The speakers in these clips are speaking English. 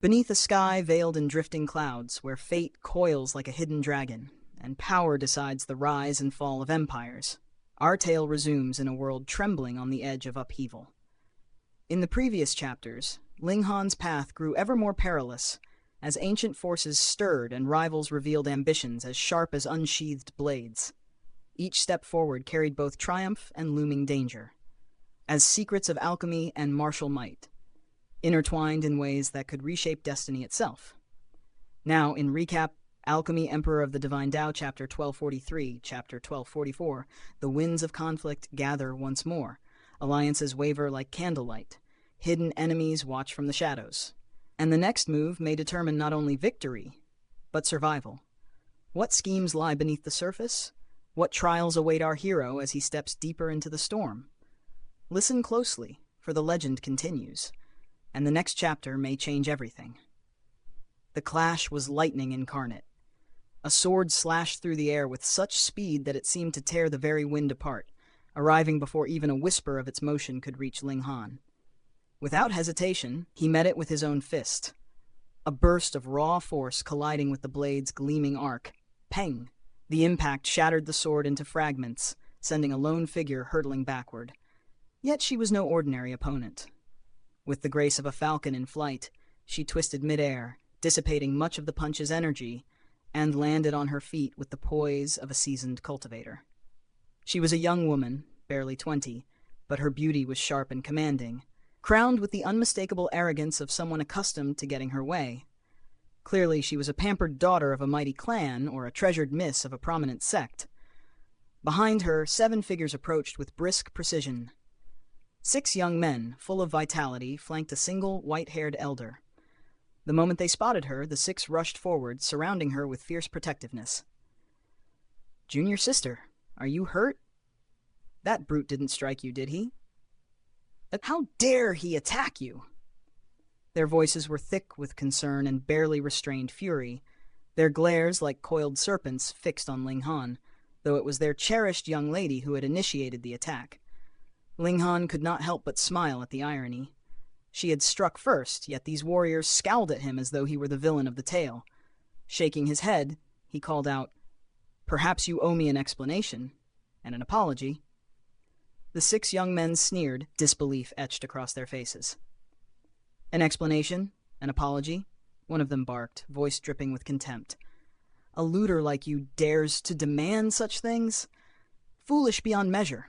Beneath a sky veiled in drifting clouds, where fate coils like a hidden dragon, and power decides the rise and fall of empires, our tale resumes in a world trembling on the edge of upheaval. In the previous chapters, Ling Han's path grew ever more perilous, as ancient forces stirred and rivals revealed ambitions as sharp as unsheathed blades. Each step forward carried both triumph and looming danger, as secrets of alchemy and martial might, intertwined in ways that could reshape destiny itself. Now, in recap, Alchemy Emperor of the Divine Dao, Chapter 1243, Chapter 1244, the winds of conflict gather once more. Alliances waver like candlelight. Hidden enemies watch from the shadows. And the next move may determine not only victory, but survival. What schemes lie beneath the surface? What trials await our hero as he steps deeper into the storm? Listen closely, for the legend continues, and the next chapter may change everything. The clash was lightning incarnate. A sword slashed through the air with such speed that it seemed to tear the very wind apart, arriving before even a whisper of its motion could reach Ling Han. Without hesitation, he met it with his own fist. A burst of raw force colliding with the blade's gleaming arc. Peng! The impact shattered the sword into fragments, sending a lone figure hurtling backward. Yet she was no ordinary opponent. With the grace of a falcon in flight, she twisted midair, dissipating much of the punch's energy, and landed on her feet with the poise of a seasoned cultivator. She was a young woman, barely 20, but her beauty was sharp and commanding, crowned with the unmistakable arrogance of someone accustomed to getting her way. Clearly, she was a pampered daughter of a mighty clan or a treasured miss of a prominent sect. Behind her, 7 figures approached with brisk precision. 6 young men, full of vitality, flanked a single white-haired elder. The moment they spotted her, the 6 rushed forward, surrounding her with fierce protectiveness. "Junior sister, are you hurt? That brute didn't strike you, did he? How dare he attack you?" Their voices were thick with concern and barely restrained fury, their glares like coiled serpents fixed on Ling Han, though it was their cherished young lady who had initiated the attack. Ling Han could not help but smile at the irony. She had struck first, yet these warriors scowled at him as though he were the villain of the tale. Shaking his head, he called out, "Perhaps you owe me an explanation, and an apology." The 6 young men sneered, disbelief etched across their faces. "An explanation? An apology?" One of them barked, voice dripping with contempt. "A looter like you dares to demand such things? Foolish beyond measure."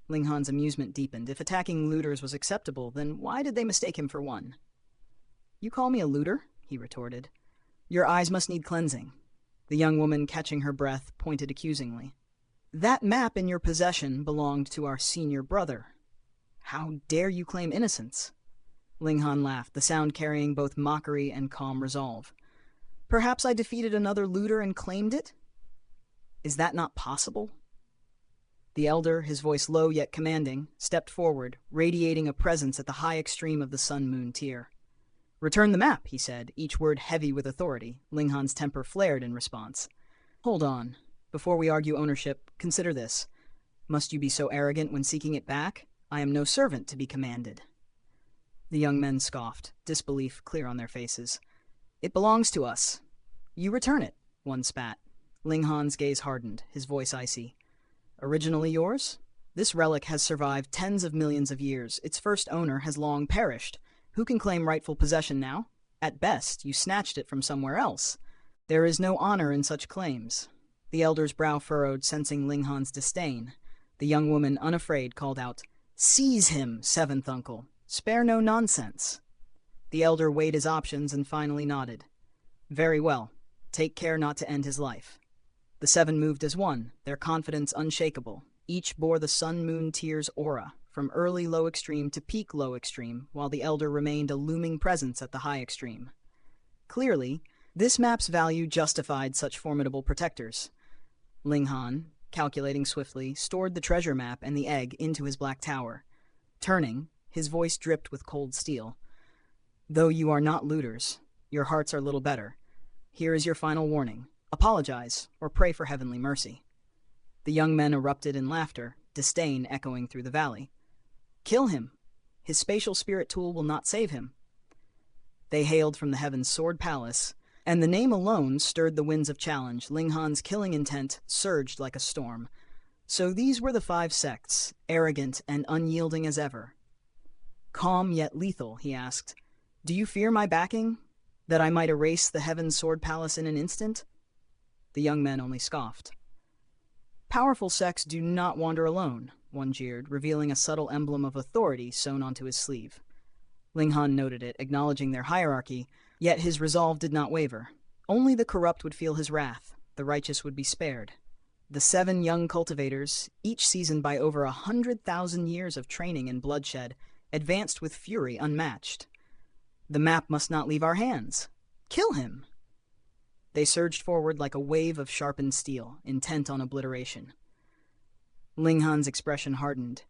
Ling Han's amusement deepened. If attacking looters was acceptable, then why did they mistake him for one? "You call me a looter?" he retorted. "Your eyes must need cleansing." The young woman, catching her breath, pointed accusingly. "That map in your possession belonged to our senior brother. How dare you claim innocence?" Ling Han laughed, the sound carrying both mockery and calm resolve. "Perhaps I defeated another looter and claimed it? Is that not possible?" The elder, his voice low yet commanding, stepped forward, radiating a presence at the high extreme of the sun-moon tier. "Return the map," he said, each word heavy with authority. Ling Han's temper flared in response. "Hold on. Before we argue ownership, consider this. Must you be so arrogant when seeking it back? I am no servant to be commanded." The young men scoffed, disbelief clear on their faces. "It belongs to us." "You return it," one spat. Ling Han's gaze hardened, his voice icy. "Originally yours? This relic has survived tens of millions of years. Its first owner has long perished. Who can claim rightful possession now? At best, you snatched it from somewhere else. There is no honor in such claims." The elder's brow furrowed, sensing Ling Han's disdain. The young woman, unafraid, called out, "Seize him, 7th uncle. Spare no nonsense." The elder weighed his options and finally nodded. "Very well. Take care not to end his life." The 7 moved as one, their confidence unshakable. Each bore the sun-moon tier's aura, from early low extreme to peak low extreme, while the elder remained a looming presence at the high extreme. Clearly, this map's value justified such formidable protectors. Ling Han, calculating swiftly, stored the treasure map and the egg into his black tower. Turning, his voice dripped with cold steel. "Though you are not looters, your hearts are little better. Here is your final warning. Apologize, or pray for heavenly mercy." The young men erupted in laughter, disdain echoing through the valley. "Kill him. His spatial spirit tool will not save him." They hailed from the Heaven's Sword Palace, and the name alone stirred the winds of challenge. Ling Han's killing intent surged like a storm. So these were the 5 sects, arrogant and unyielding as ever. Calm yet lethal, he asked. Do you fear my backing? That I might erase the Heaven's Sword Palace in an instant? The young men only scoffed. Powerful sects do not wander alone, one jeered, revealing a subtle emblem of authority sewn onto his sleeve. Ling Han noted it, acknowledging their hierarchy, yet his resolve did not waver. Only the corrupt would feel his wrath, the righteous would be spared. The 7 young cultivators, each seasoned by over 100,000 years of training and bloodshed, advanced with fury unmatched. The map must not leave our hands. Kill him! They surged forward like a wave of sharpened steel, intent on obliteration. Ling Han's expression hardened.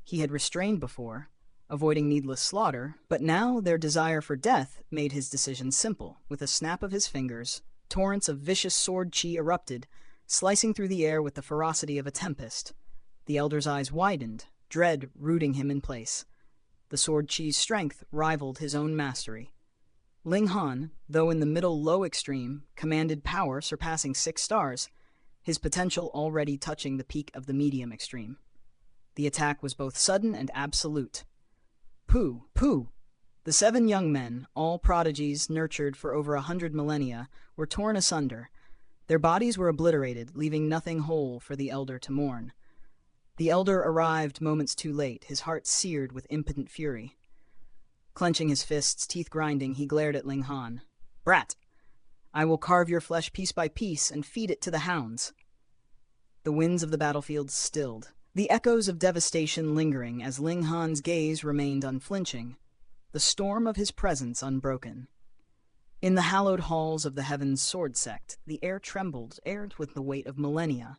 He had restrained before, avoiding needless slaughter, but now their desire for death made his decision simple. With a snap of his fingers, torrents of vicious sword chi erupted, slicing through the air with the ferocity of a tempest. The elder's eyes widened, dread rooting him in place. The sword chi's strength rivaled his own mastery. Ling Han, though in the middle low extreme, commanded power surpassing 6 stars, his potential already touching the peak of the medium extreme. The attack was both sudden and absolute. Pooh, pooh! The 7 young men, all prodigies nurtured for over 100 millennia, were torn asunder. Their bodies were obliterated, leaving nothing whole for the elder to mourn. The elder arrived moments too late, his heart seared with impotent fury. Clenching his fists, teeth grinding, he glared at Ling Han. Brat! I will carve your flesh piece by piece and feed it to the hounds. The winds of the battlefield stilled, the echoes of devastation lingering as Ling Han's gaze remained unflinching, the storm of his presence unbroken. In the hallowed halls of the Heaven's Sword Sect, the air trembled, aired with the weight of millennia.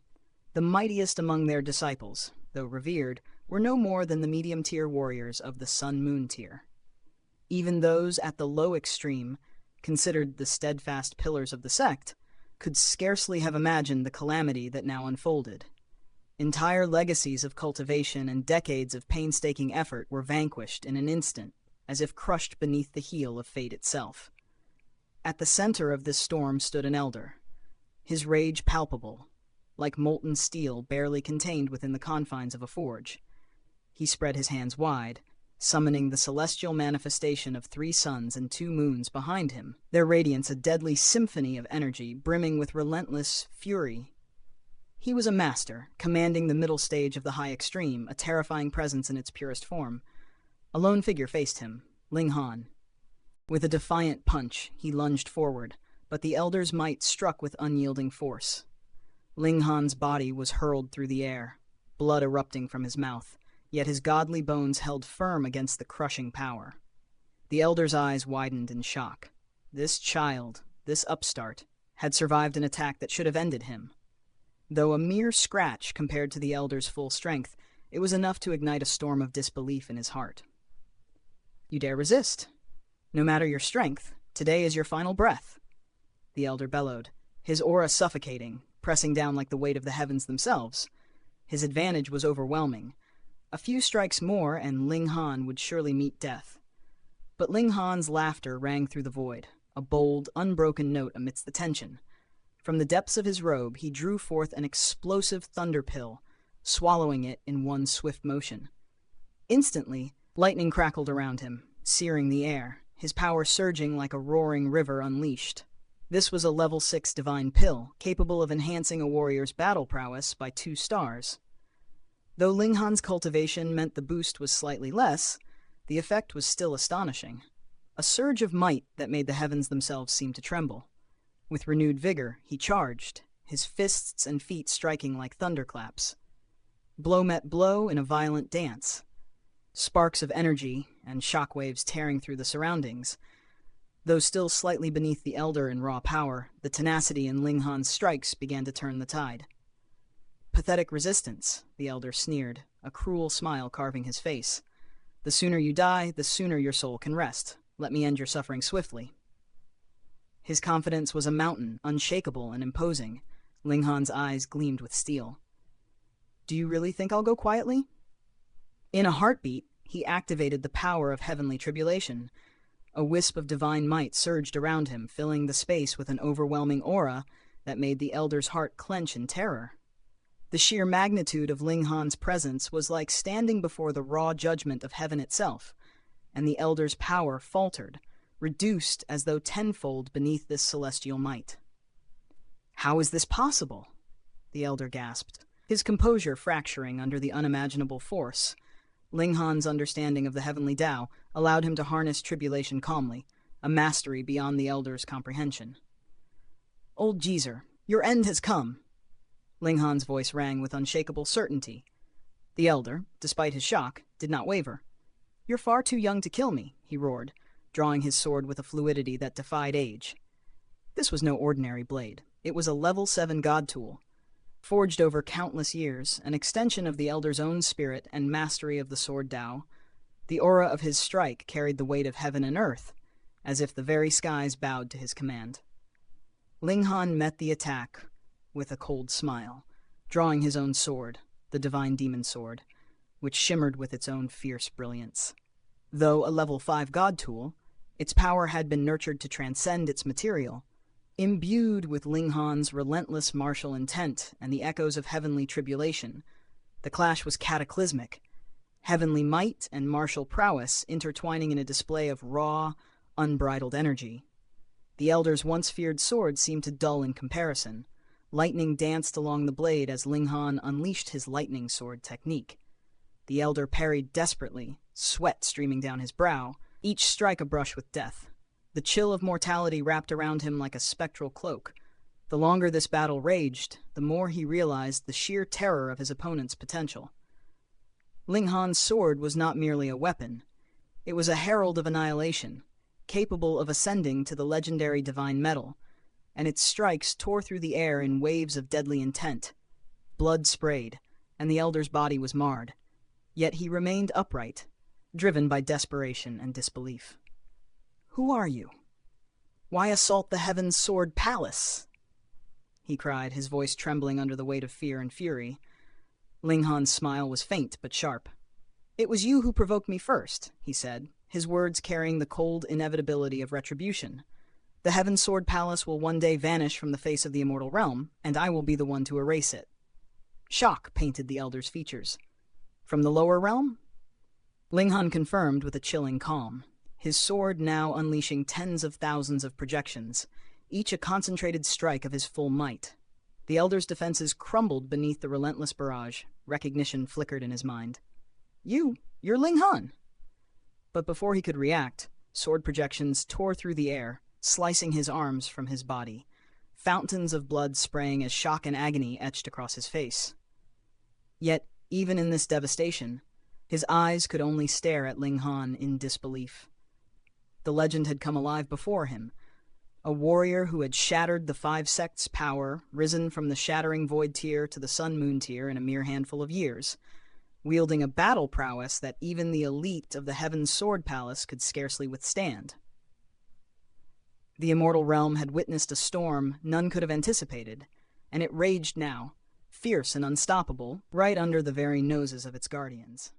The mightiest among their disciples, though revered, were no more than the medium-tier warriors of the Sun-Moon tier. Even those at the low extreme, considered the steadfast pillars of the sect, could scarcely have imagined the calamity that now unfolded. Entire legacies of cultivation and decades of painstaking effort were vanquished in an instant, as if crushed beneath the heel of fate itself. At the center of this storm stood an elder, his rage palpable, like molten steel barely contained within the confines of a forge. He spread his hands wide, summoning the celestial manifestation of 3 suns and 2 moons behind him, their radiance a deadly symphony of energy brimming with relentless fury. He was a master, commanding the middle stage of the high extreme, a terrifying presence in its purest form. A lone figure faced him, Ling Han. With a defiant punch, he lunged forward, but the elder's might struck with unyielding force. Ling Han's body was hurled through the air, blood erupting from his mouth, yet his godly bones held firm against the crushing power. The elder's eyes widened in shock. This child, this upstart, had survived an attack that should have ended him. Though a mere scratch compared to the elder's full strength, it was enough to ignite a storm of disbelief in his heart. You dare resist? No matter your strength, today is your final breath, the elder bellowed, his aura suffocating, pressing down like the weight of the heavens themselves. His advantage was overwhelming. A few strikes more and Ling Han would surely meet death. But Ling Han's laughter rang through the void, a bold, unbroken note amidst the tension. From the depths of his robe, he drew forth an explosive thunder pill, swallowing it in one swift motion. Instantly, lightning crackled around him, searing the air, his power surging like a roaring river unleashed. This was a level 6 divine pill, capable of enhancing a warrior's battle prowess by 2 stars. Though Ling Han's cultivation meant the boost was slightly less, the effect was still astonishing. A surge of might that made the heavens themselves seem to tremble. With renewed vigor, he charged, his fists and feet striking like thunderclaps. Blow met blow in a violent dance. Sparks of energy and shockwaves tearing through the surroundings. Though still slightly beneath the elder in raw power, the tenacity in Ling Han's strikes began to turn the tide. Pathetic resistance, the elder sneered, a cruel smile carving his face. The sooner you die, the sooner your soul can rest. Let me end your suffering swiftly. His confidence was a mountain, unshakable and imposing. Ling Han's eyes gleamed with steel. Do you really think I'll go quietly? In a heartbeat, he activated the power of heavenly tribulation. A wisp of divine might surged around him, filling the space with an overwhelming aura that made the elder's heart clench in terror. The sheer magnitude of Ling Han's presence was like standing before the raw judgment of heaven itself, and the elder's power faltered, reduced as though tenfold beneath this celestial might. "How is this possible?" the elder gasped, his composure fracturing under the unimaginable force. Ling Han's understanding of the heavenly Dao allowed him to harness tribulation calmly, a mastery beyond the elder's comprehension. "Old geezer, your end has come." Ling Han's voice rang with unshakable certainty. The elder, despite his shock, did not waver. "You're far too young to kill me," he roared, drawing his sword with a fluidity that defied age. This was no ordinary blade. It was a level 7 god tool, forged over countless years, an extension of the elder's own spirit and mastery of the sword Dao. The aura of his strike carried the weight of heaven and earth, as if the very skies bowed to his command. Ling Han met the attack with a cold smile, drawing his own sword, the divine demon sword, which shimmered with its own fierce brilliance. Though a level 5 god tool, its power had been nurtured to transcend its material. Imbued with Ling Han's relentless martial intent and the echoes of heavenly tribulation, the clash was cataclysmic, heavenly might and martial prowess intertwining in a display of raw, unbridled energy. The elder's once feared sword seemed to dull in comparison. Lightning danced along the blade as Ling Han unleashed his lightning sword technique. The elder parried desperately, sweat streaming down his brow, each strike a brush with death. The chill of mortality wrapped around him like a spectral cloak. The longer this battle raged, the more he realized the sheer terror of his opponent's potential. Ling Han's sword was not merely a weapon. It was a herald of annihilation, capable of ascending to the legendary divine metal, and its strikes tore through the air in waves of deadly intent. Blood sprayed, and the elder's body was marred. Yet he remained upright, driven by desperation and disbelief. "Who are you? Why assault the Heaven's Sword Palace?" he cried, his voice trembling under the weight of fear and fury. Ling Han's smile was faint but sharp. "It was you who provoked me first," he said, his words carrying the cold inevitability of retribution. "The Heaven's Sword Palace will one day vanish from the face of the immortal realm, and I will be the one to erase it." Shock painted the elder's features. "From the lower realm?" Ling Han confirmed with a chilling calm, his sword now unleashing tens of thousands of projections, each a concentrated strike of his full might. The elder's defenses crumbled beneath the relentless barrage. Recognition flickered in his mind. You're Ling Han!" But before he could react, sword projections tore through the air, slicing his arms from his body, fountains of blood spraying as shock and agony etched across his face. Yet, even in this devastation, his eyes could only stare at Ling Han in disbelief. The legend had come alive before him, a warrior who had shattered the 5 sects' power, risen from the shattering void tier to the sun-moon tier in a mere handful of years, wielding a battle prowess that even the elite of the Heaven's Sword Palace could scarcely withstand. The immortal realm had witnessed a storm none could have anticipated, and it raged now, fierce and unstoppable, right under the very noses of its guardians.